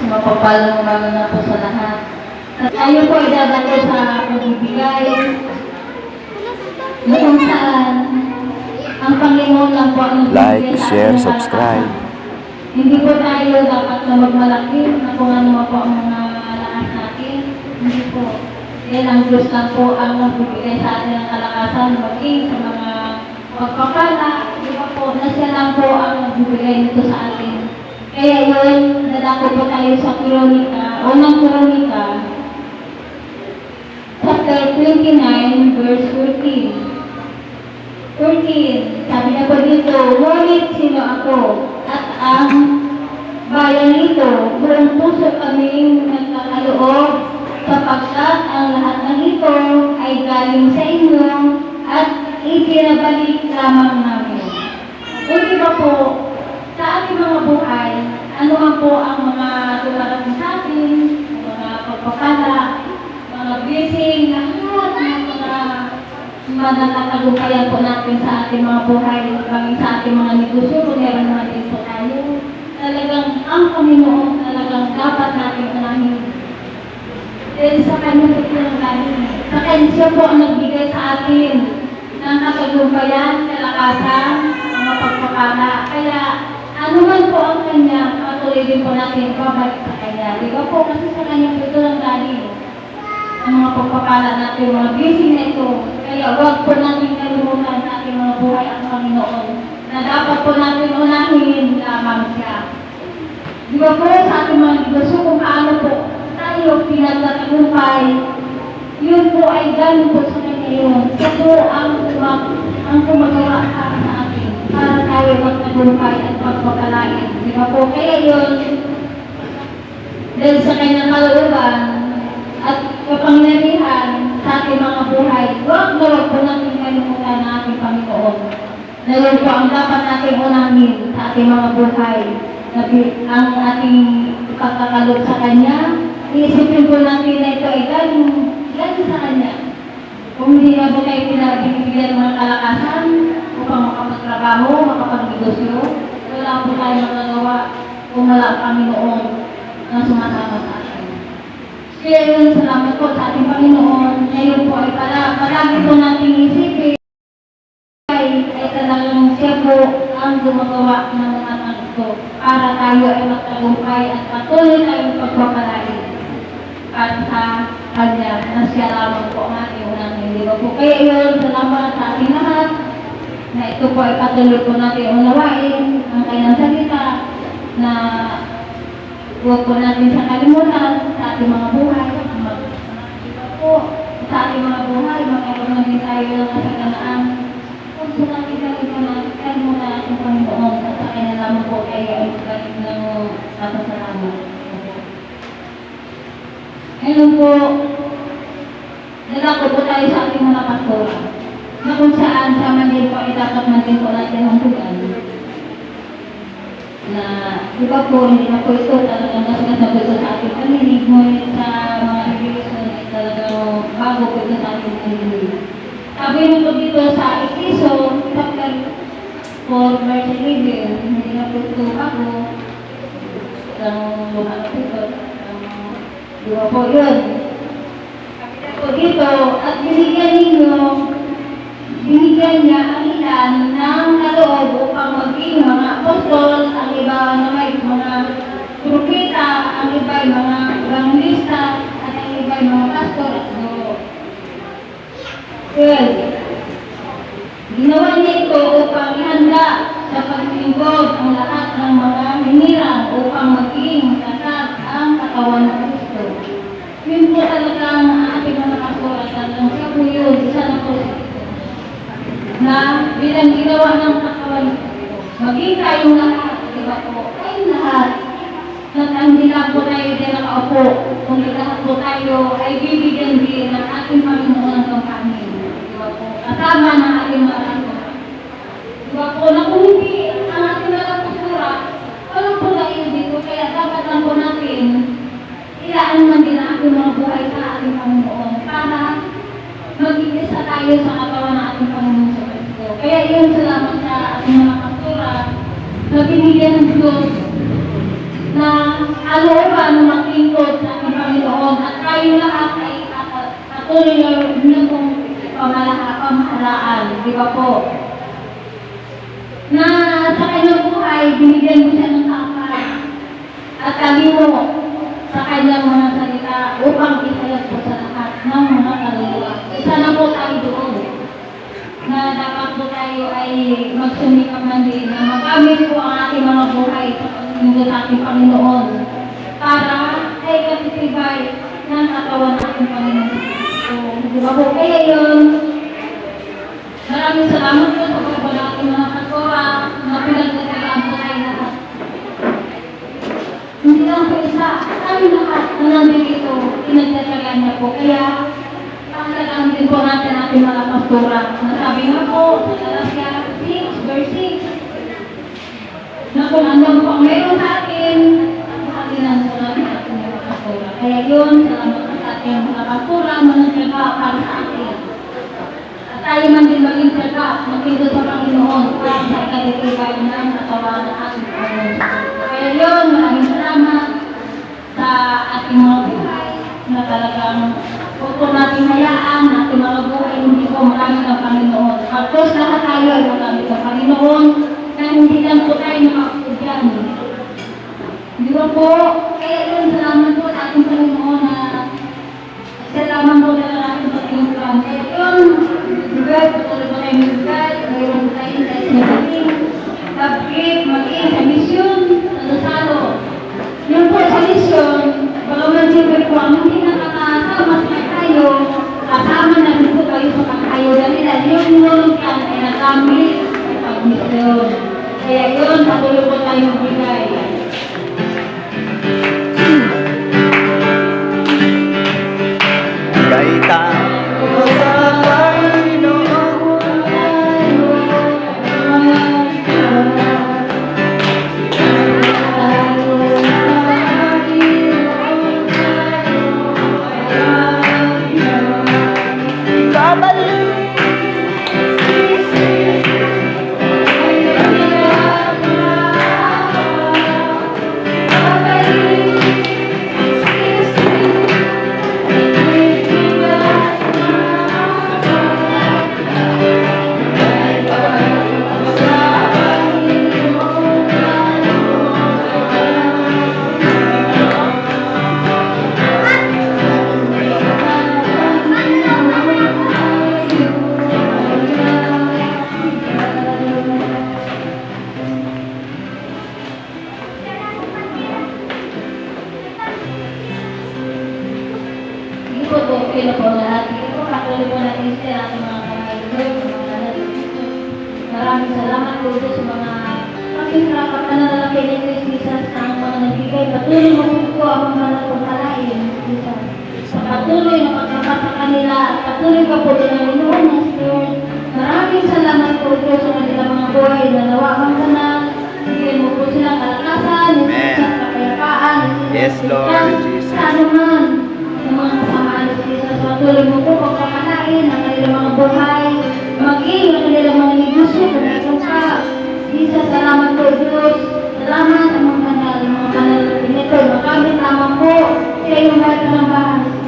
mapapalang na po sa lahat. At tayo po ay dadako sa pagbibigay na kung saan ang Panginoon lang po ang Like, share, subscribe. Hindi po tayo dapat na magmalaki na kung ano po ang mga lakas natin. Hindi po. Yan ang Diyos lang po ang magbibigay sa atin ng kalakasan, maging sa mga pagpapala. Di ba po, na siya lang po ang magbibigay nito sa atin. Kaya yun, nadako po tayo sa Kronika, unang Kronika, chapter 29, verse 14. 14, sabi na po dito, ngunit sino ako at ang bayan nito, buong puso kaming nagkakaloob sapagkat ang lahat ng ito ay galing sa inyo at ipinabalik lamang namin. O di ba po, sa ating mga buhay, ano man po ang mga dumarating sa atin, mga pagpapala, mga blessing, lahat ng mga mananatagumpayan po natin sa ating mga buhay, kami sa ating mga negosyo, kung meron naman din po tayo. Talagang ang Panginoon talagang dapat natin unahin. Dahil sa Kanya po yung galing. Sa Kanya siya po ang nagbigay sa atin ng katagumpayan, kalakasan, mga pagpapala. Kaya ano man po ang Kanya, patuloy din po natin babalik sa Kanya. Di ba po? Kasi sa Kanya po ito ang galing. Ang mga pagpapala natin, mga blessing na ito. Kaya huwag po natin kalimutan sa ating mga buhay ang Panginoon na dapat po natin unahin lamang siya. Di ba po sa ating mga negosyo kung paano po tayo pinagtatagumpay, yun po ay galing po sa Kanya yun. Siya po ang kumagawa para sa atin, para tayo magtagumpay at pagpapalain. Di ba po? Kaya yun, dahil sa Kanyang kalooban, at kapangyarihan sa ating mga buhay, huwag po natin kalimutan ng ating Panginoon. Na yun po ang dapat natin unahin sa ating mga buhay. Ang ating pagkakalog sa Kanya, iisipin po natin na ito ay galing sa Kanya. Kung hindi na po kayo pinabibigyan ng mga kalakasan upang makapagtrabaho, makapagnegosyo, wala po tayo magagawa kung wala ang Panginoon na sumasama sa atin. Kaya yun, salamat po sa ating Panginoon. Ngayon po ay palagi po nating isipin ay talagang siya po ang gumagawa ng mga ito para tayo ay magtagumpay at patuloy tayong pagpapalain at sa Kanya na siya lamang po ang ating unang hindi ba po. Kaya yun, salamat sa ating lahat na ito po ay patuloy po natin unawain ang kanyang salita na huwag po natin sa kalimutan sa ating mga buhay. Sa ating mga buhay, magkaroon na din tayo ng kasaganaan. Huwag po natin kalimutan ating Panginoon at sa Kanya lamang po kaya ay magkaroon ng kasasalamat. Ngayon po, nalako po tayo sa ating mga pastora na kung saan sa man din po ay dapat man din po natin ang tugan. Na iba po, hindi na po ito talagang nasagad po sa ating paninig, ngunit sa mga revelation ay talagang bago po ito sa ating paninig. Sabi nito dito sa Efeso, chapter 4, verse 11, hindi na po ito bago. Ang luha po ito, diba po yun. Sabi na po dito, at binigyan niya ang ilan ng kaloob upang maging mga apostol, ang iba na may mga propeta, ang iba ay mga evangelista, at ang iba ay mga pastor at guro. Well, ginawa niya ito upang ihanda sa paglingkod ang lahat ng mga hinirang upang maging tatag ang katawan ng Kristo. Yun po talagang ating mga pastor at talagang siya po yun, isa na po na bilang ginawa ng katawan, maging tayong lahat, di ba po? Tayong lahat. At hindi lang po tayo din nakaupo, kung lahat po tayo ay bibigyan din ng ating Panginoon ng kampanin. Di ba po? Kasama ng ating mga pastor. Di ba po? Na kung hindi ang ating mga pastora, walang po tayo dito. Kaya dapat lang po natin ilaan man din ang ating mga buhay sa ating Panginoon para mag-iisa tayo sa katawan ng ating Panginoon sa Kristo. Kaya yun, salamat sa ating mga pastora na binigyan ng Diyos na kalooban na maglingkod sa ating Panginoon at tayo lahat ay patuloy na kong pamahalaan, di ba po? Na sa kanyang buhay, binigyan mo siya ng kapal at talino sa kanyang mga salita upang isayag po sa lahat ng mga kaluluwa. Isa na po tayo doon na dapat po tayo ay magsumikap man din na magamit po ang ating mga buhay sa paglingkod sa ating Panginoon para ay katitibay ng katawan ng ating Panginoon. So, di ba po? Kaya yun, maraming salamat po sa pagkawa ng ating mga kasura na pinagkakalaan po tayo lahat. Hindi lang po isa, tayo lahat na nandito, pinagkakalaan niya po. Kaya, pangalagaan din po natin ating mga pastora. Nasabi nga po sa Galatia 6, verse 6, na kung anong pang meron sa atin, pagkakalaan po natin ating mga pastora. Kaya yun, salamat po sa ating mga pastora, managkaga para sa atin. At tayo man din maging kaga, magpindot sa Panginoon, para sa ikalitibay ng katawan ng ating Panginoon. Kaya yun, maraming salamat sa ating mga buhay na talagang huwag po natin hayaan na ating mga buhay hindi po marami ng Panginoon. At course, lahat tayo ay marami ng Panginoon na hindi lang po tayo nakakudyan. Di ba po? Kaya yun, salamat po sa ating Panginoon na salamat po na ating Panginoon. Kaya yun, Lugay, patuloy po tayo magbigay, mayroon po tayo sa isang mag-trip, mag-in, sa misyon, sa Lasalo. Yun po sa misyon, baka man siyempre po, ang hindi nakakasama sa tayo, kasama na rin po kayo sa kakayuda nila. Yun yan ay nagamit sa pag-misyon. Kaya yun, patuloy po tayo magbigay. Gaita sa okay na po lahat. Ito, patuloy po natin sa ating mga kamay-lord, mga nanalo. Maraming salamat po sa mga pakisrapat na nalalaki ni Jesus ang mga nagbigay. Patuloy mo po ang mga napagkalain. Sa patuloy na pagkakat sa kanila at patuloy ka po din ang Lord na Lord. Maraming salamat po sa kanilang mga buhay na nawakan ka na. Bigyan mo po silang kalakasan, isang kapayapaan, Yes, Lord Jesus. Sa anuman, ng mga kasamaan ni Jesus, patuloy mo po pagkakalain ang kanilang mga buhay, maging ang kanilang mga negosyo, kanilang ka. Jesus, salamat po Diyos. Salamat sa mga kanal nito. Makamit lamang po sa iyong lahat ng bahay.